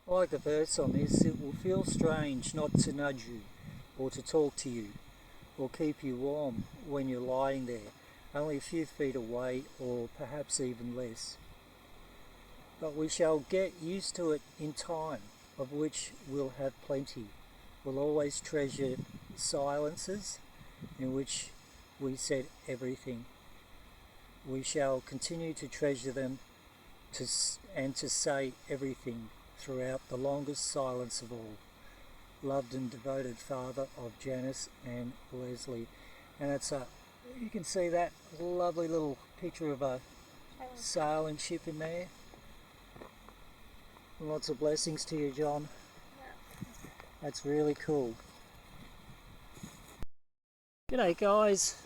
like the verse on this, it will feel strange not to nudge you, or to talk to you, or keep you warm when you're lying there, only a few feet away, or perhaps even less. But we shall get used to it in time, of which we'll have plenty. We'll always treasure silences in which we said everything. We shall continue to treasure them and to say everything throughout the longest silence of all. Loved and devoted father of Janice and Leslie. And it's you can see that lovely little picture of a sailing ship in there. Lots of blessings to you, John. That's really cool. G'day guys,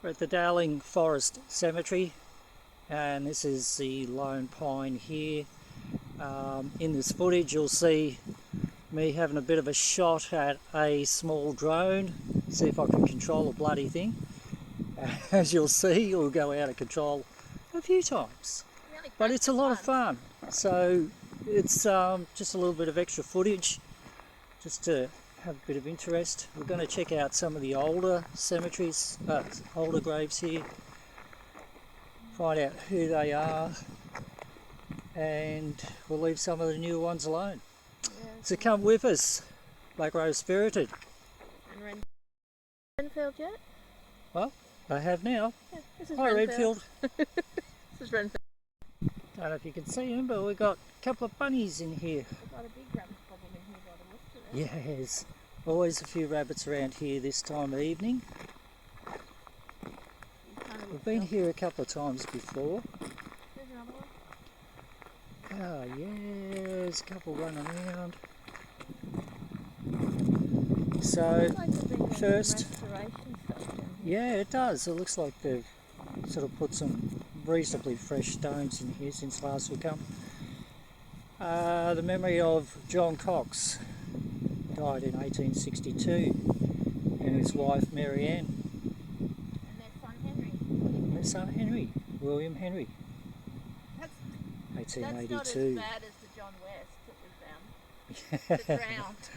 we're at the Darling Forest Cemetery, and this is the lone pine here. In this footage you'll see me having a bit of a shot at a small drone, see if I can control the bloody thing. As you'll see, it'll go out of control a few times, but it's a lot of fun. So it's just a little bit of extra footage just to have a bit of interest. We're going to check out some of the older cemeteries, older graves here, find out who they are, and we'll leave some of the new ones alone. Yeah, so come with us, Black Rose Spirited. And Renfield yet? Well, they have now. Yeah, this is Hi Renfield. Renfield. This is Renfield. Don't know if you can see them, but we've got a couple of bunnies in here. We've got a big rabbit problem in here by the looks of it. Yes, always a few rabbits around here this time of evening. We've been here a couple of times before. There's another one. Oh yeah, there's a couple running around. So first, yeah, it does. It looks like they've sort of put some reasonably fresh stones in here since last we come. The memory of John Cox, died in 1862, and his wife Mary Ann. And their son Henry. Their son Henry, William Henry. That's 1882. not as bad as the John West that we found. That drowned.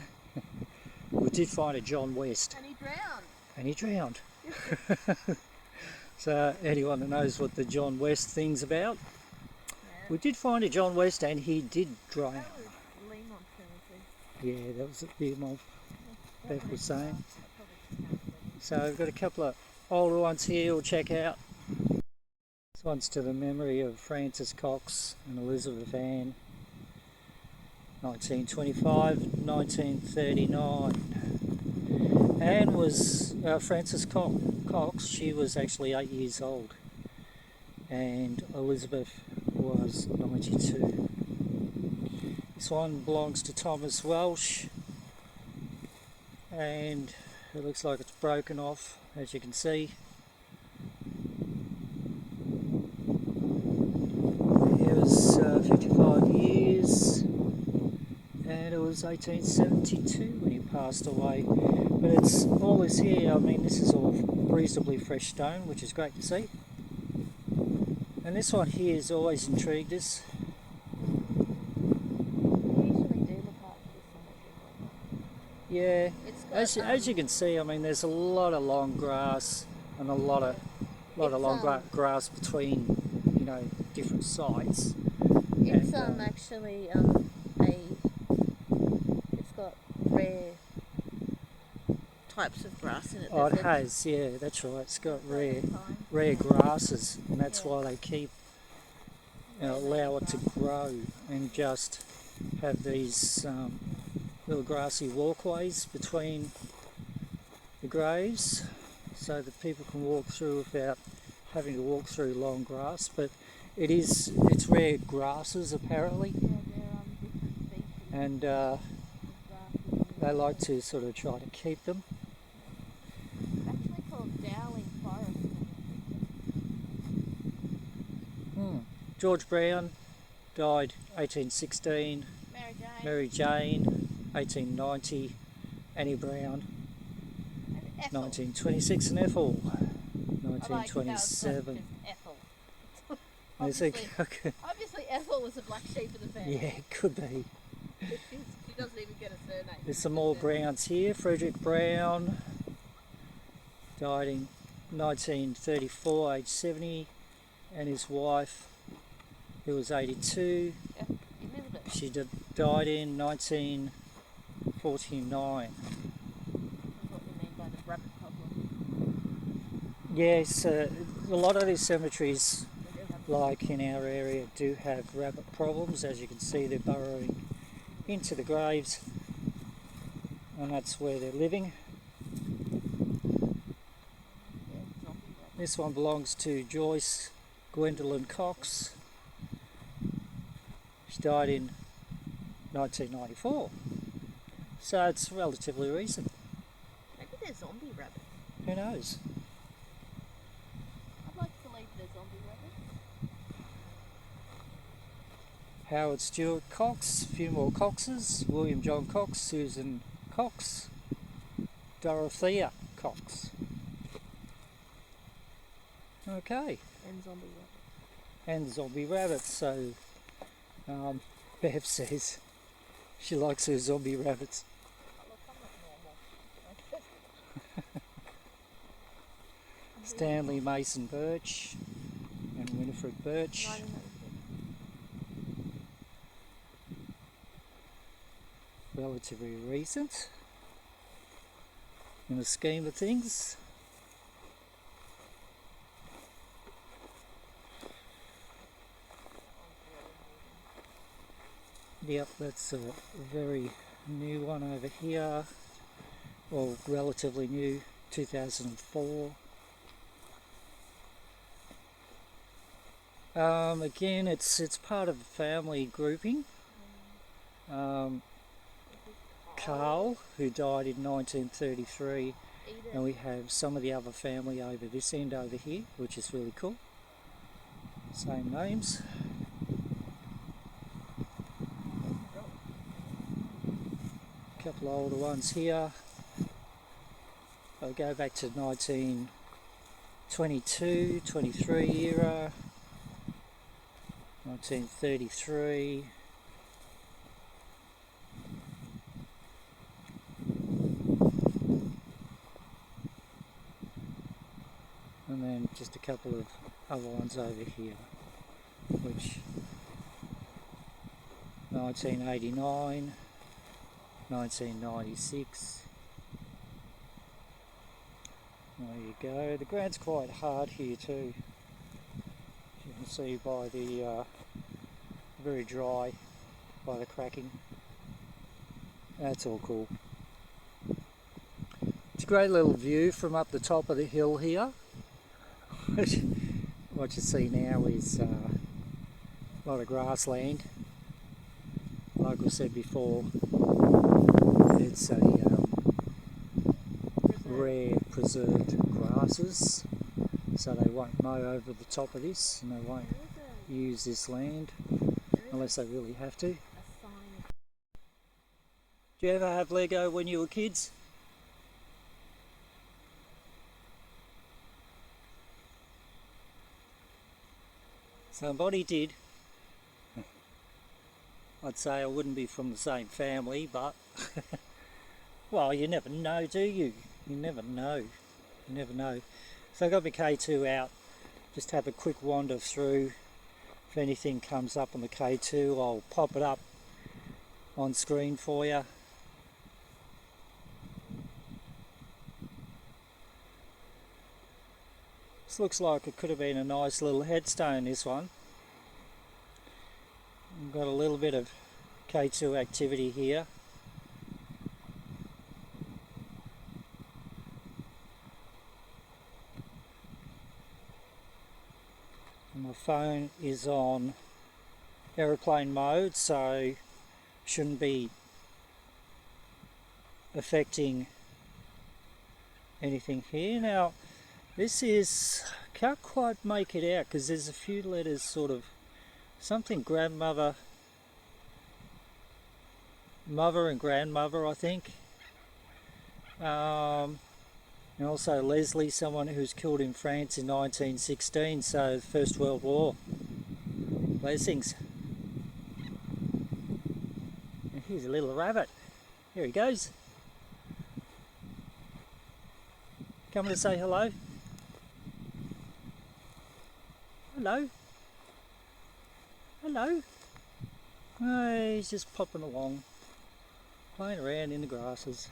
We did find a John West. And he drowned. And he drowned. So anyone that knows what the John West thing's about, yeah. We did find a John West and he did drown. That was Lemont Cemetery. Yeah, that was what the Beth was saying. So we've got a couple of older ones here we'll check out. This one's to the memory of Francis Cox and Elizabeth Ann, 1925, 1939. Anne was Frances Cox, she was actually 8 years old, and Elizabeth was 92. This one belongs to Thomas Welsh, and it looks like it's broken off, as you can see. He was 55 years. And it was 1872 when he passed away. But it's all this here, I mean, this is all reasonably fresh stone, which is great to see. And this one here has always intrigued us. Yeah, as you can see, I mean, there's a lot of long grass and a lot of long grass between, you know, different sites. It's actually it's got rare types of grass in it. Oh, it has, yeah, that's right. It's got rare grasses, and that's why they keep, you know, allow it to grow and just have these little grassy walkways between the graves, so that people can walk through without having to walk through long grass. But it's rare grasses apparently, and they like to sort of try to keep them. It's actually called Darling Forest. George Brown died 1816. Mary Jane 1890. Annie Brown 1926, and Ethel 1927. Obviously Ethel was a black sheep of the family. Yeah, it could be. She doesn't even get a surname. There's some more Browns here. Frederick Brown died in 1934, age 70, and his wife, who was 82, Yeah, Elizabeth. she died in 1949. That's what we mean by the rabbit problem. Yes, a lot of these cemeteries, We do have like in our area, do have rabbit problems. As you can see, they're burrowing into the graves, and that's where they're living. zombie rabbit. This one belongs to Joyce Gwendolyn Cox. She died in 1994, so it's relatively recent. Maybe they're zombie rabbits. Who knows? I'd like to believe they're zombie rabbits. Howard Stewart Cox, a few more Coxes, William John Cox, Susan Cox, Dorothea Cox. Okay, And zombie rabbits. and zombie rabbits. So Bev says she likes her zombie rabbits. Oh, look, I'm not normal. Stanley Mason Birch and Winifred Birch. 1996. Relatively recent in the scheme of things. Yep, that's a very new one over here, or relatively new, 2004. Again, it's part of a family grouping. Carl, who died in 1933, and we have some of the other family over this end over here, which is really cool. Same names. A couple of older ones here. I'll go back to 1922, 23 era, 1933. And then just a couple of other ones over here, which 1989, 1996. There you go. The ground's quite hard here too. As you can see by the very dry by the cracking. That's all cool. It's a great little view from up the top of the hill here. What you see now is a lot of grassland. Like we said before, it's a rare preserved grasses, so they won't mow over the top of this, and they won't use this land unless they really have to. Do you ever have Lego when you were kids? Somebody did. I'd say I wouldn't be from the same family, but well, you never know, do you? You never know. You never know. So I got my K2 out, just have a quick wander through. If anything comes up on the K2, I'll pop it up on screen for you. This looks like it could have been a nice little headstone, this one. We've got a little bit of K2 activity here. My phone is on aeroplane mode, so shouldn't be affecting anything here. Now this is, can't quite make it out because there's a few letters sort of something grandmother, mother and grandmother, I think. And also Leslie, someone who was killed in France in 1916, so First World War. Blessings. Here's a little rabbit. Here he goes. Coming to say hello. Hello. Hello. Oh, he's just popping along, playing around in the grasses.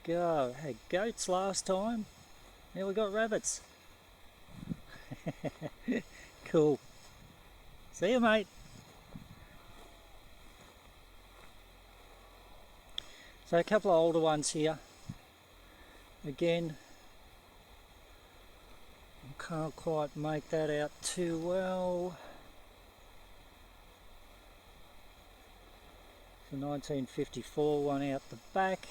Go, had goats last time. Now we got rabbits. Cool. See you, mate. So a couple of older ones here. Again, can't quite make that out too well. The 1954 one out the back,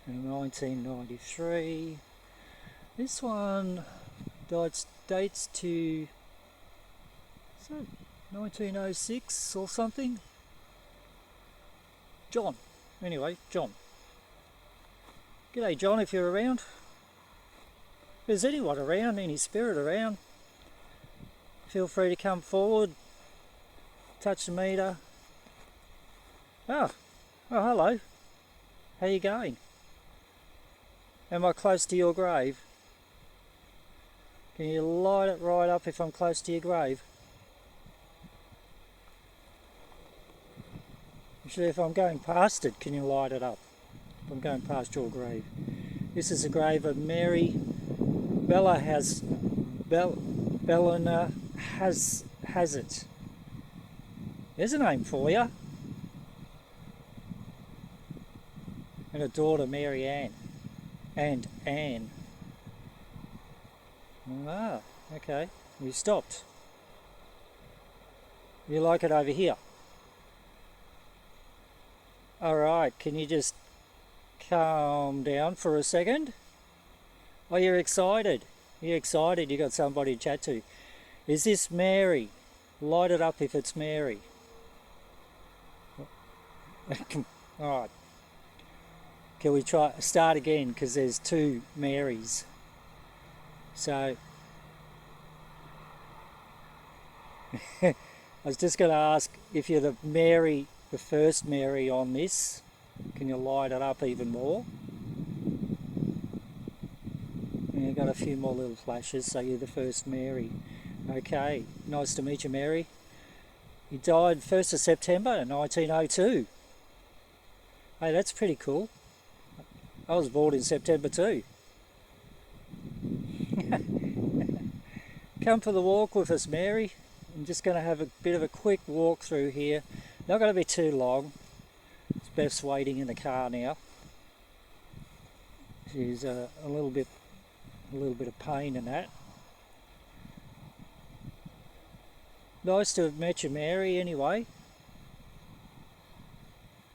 and a 1993. This one dates to 1906 or something. John. Anyway, John. G'day, John, if you're around. If there's anyone around, any spirit around, feel free to come forward, touch the meter. Oh, hello. How you going? Am I close to your grave? Can you light it right up if I'm close to your grave? Actually, if I'm going past it, can you light it up? If I'm going past your grave. This is the grave of Mary Bellina has it. There's a name for you. And a daughter, Mary Ann. And Anne. Ah, okay. You stopped. You like it over here? Alright, can you just calm down for a second? Oh, you're excited. You're excited you got somebody to chat to. Is this Mary? Light it up if it's Mary. Alright. Can we start again, because there's two Marys. So I was just going to ask if you're the first Mary on this. Can you light it up even more? And you've got a few more little flashes, so you're the first Mary. Okay, nice to meet you, Mary. You died 1st of September 1902. Hey, that's pretty cool. I was born in September too. Come for the walk with us, Mary. I'm just going to have a bit of a quick walk through here. Not going to be too long. Beth's waiting in the car now. She's a little bit of pain in that. Nice to have met you, Mary, anyway.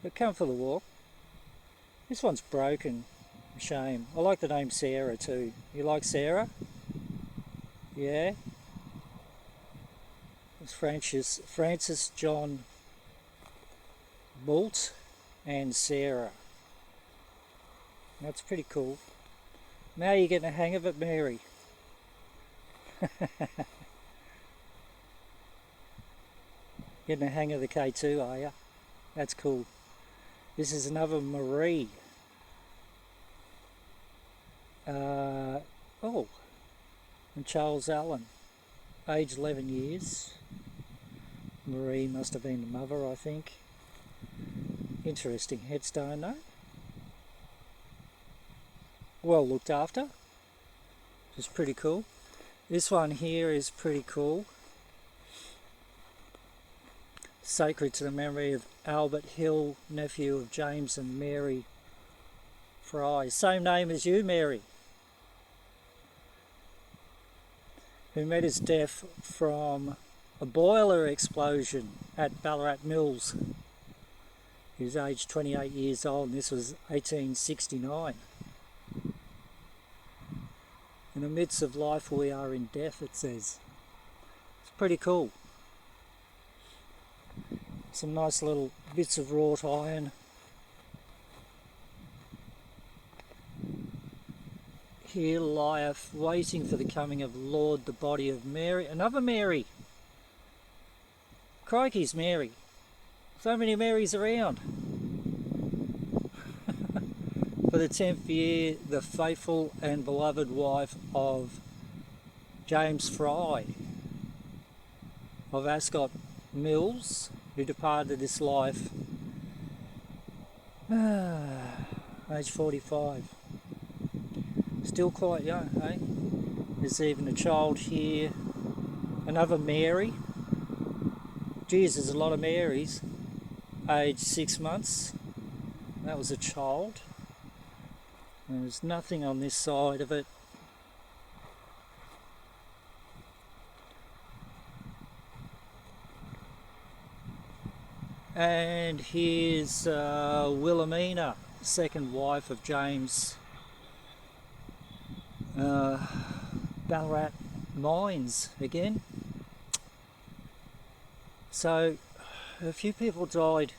But come for the walk. This one's broken. Shame. I like the name Sarah too. You like Sarah? Yeah? It's Francis John Bolt and Sarah. That's pretty cool. Now you're getting a hang of it, Mary. Getting a hang of the K2, are you? That's cool. This is another Marie. And Charles Allen, age 11 years. Marie must have been the mother, I think. Interesting headstone though. Well looked after, which is pretty cool. This one here is pretty cool. Sacred to the memory of Albert Hill, nephew of James and Mary Fry. Same name as you, Mary. Who met his death from a boiler explosion at Ballarat Mills. He was aged 28 years old, and this was 1869. In the midst of life we are in death, it says. It's pretty cool. Some nice little bits of wrought iron. Here lieth, waiting for the coming of Lord, the body of Mary. Another Mary. Crikey's Mary. So many Marys around. For the 10th year, the faithful and beloved wife of James Fry of Ascot Mills, who departed this life age 45. Still quite young, eh? There's even a child here, another Mary. Geez, there's a lot of Marys. Age 6 months. That was a child. And there's nothing on this side of it. And here's Wilhelmina, second wife of James. Ballarat Mines again. So a few people died.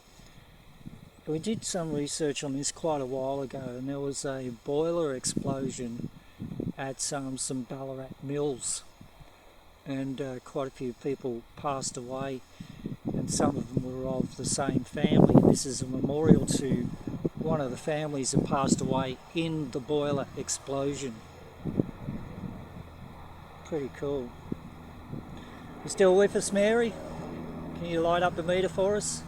We did some research on this quite a while ago, and there was a boiler explosion at some Ballarat mills, and quite a few people passed away, and some of them were of the same family. This is a memorial to one of the families that passed away in the boiler explosion. Pretty cool. You still with us, Mary? Can you light up the meter for us?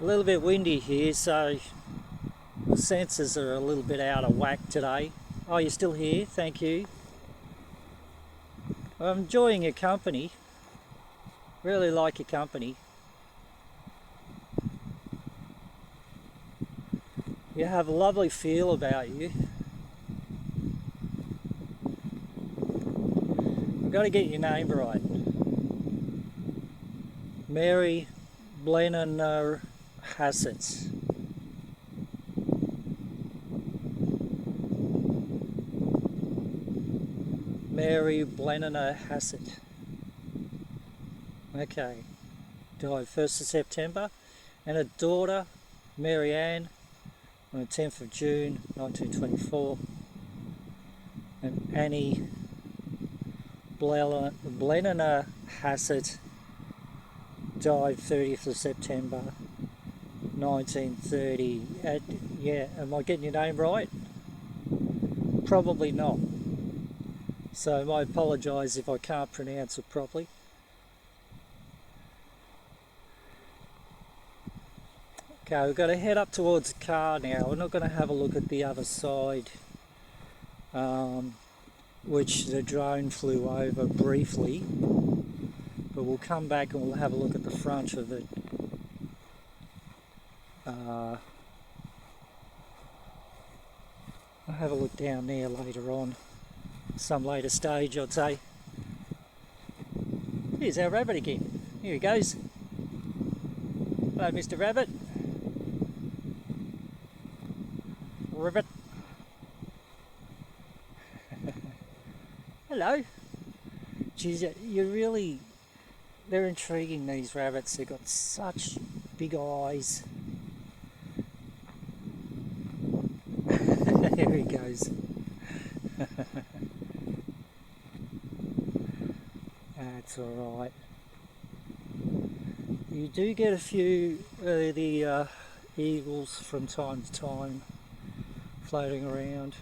A little bit windy here, so the sensors are a little bit out of whack today. Oh, you're still here? Thank you. I'm enjoying your company. Really like your company. You have a lovely feel about you. I've got to get your name right. Mary Blenner Hassett. Mary Blenner Hassett. Okay. Died 1st of September. And a daughter, Mary Ann, on the 10th of June 1924. And Annie Blenner Hassett died 30th of September 1930. Yeah, am I getting your name right? Probably not. So I apologise if I can't pronounce it properly. Okay, we've got to head up towards the car now. We're not going to have a look at the other side, which the drone flew over briefly. But we'll come back and we'll have a look at the front of it. I'll have a look down there later on, some later stage I'd say. Here's our rabbit again. Here he goes. Hello, Mr. Rabbit. Rabbit. Hello. Geez, they're intriguing, these rabbits. They've got such big eyes. There he goes. That's alright. You do get a few of the eagles from time to time floating around.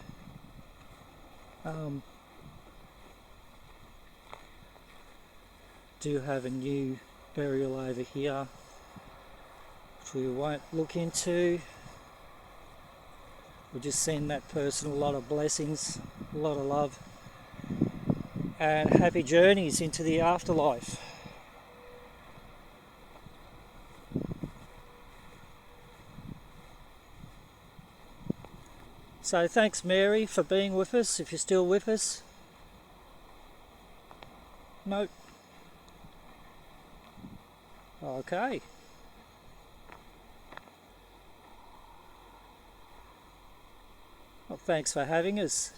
Do have a new burial over here, which we won't look into. We'll just send that person a lot of blessings, a lot of love, and happy journeys into the afterlife. So thanks, Mary, for being with us, if you're still with us. Nope. Okay. Well, thanks for having us.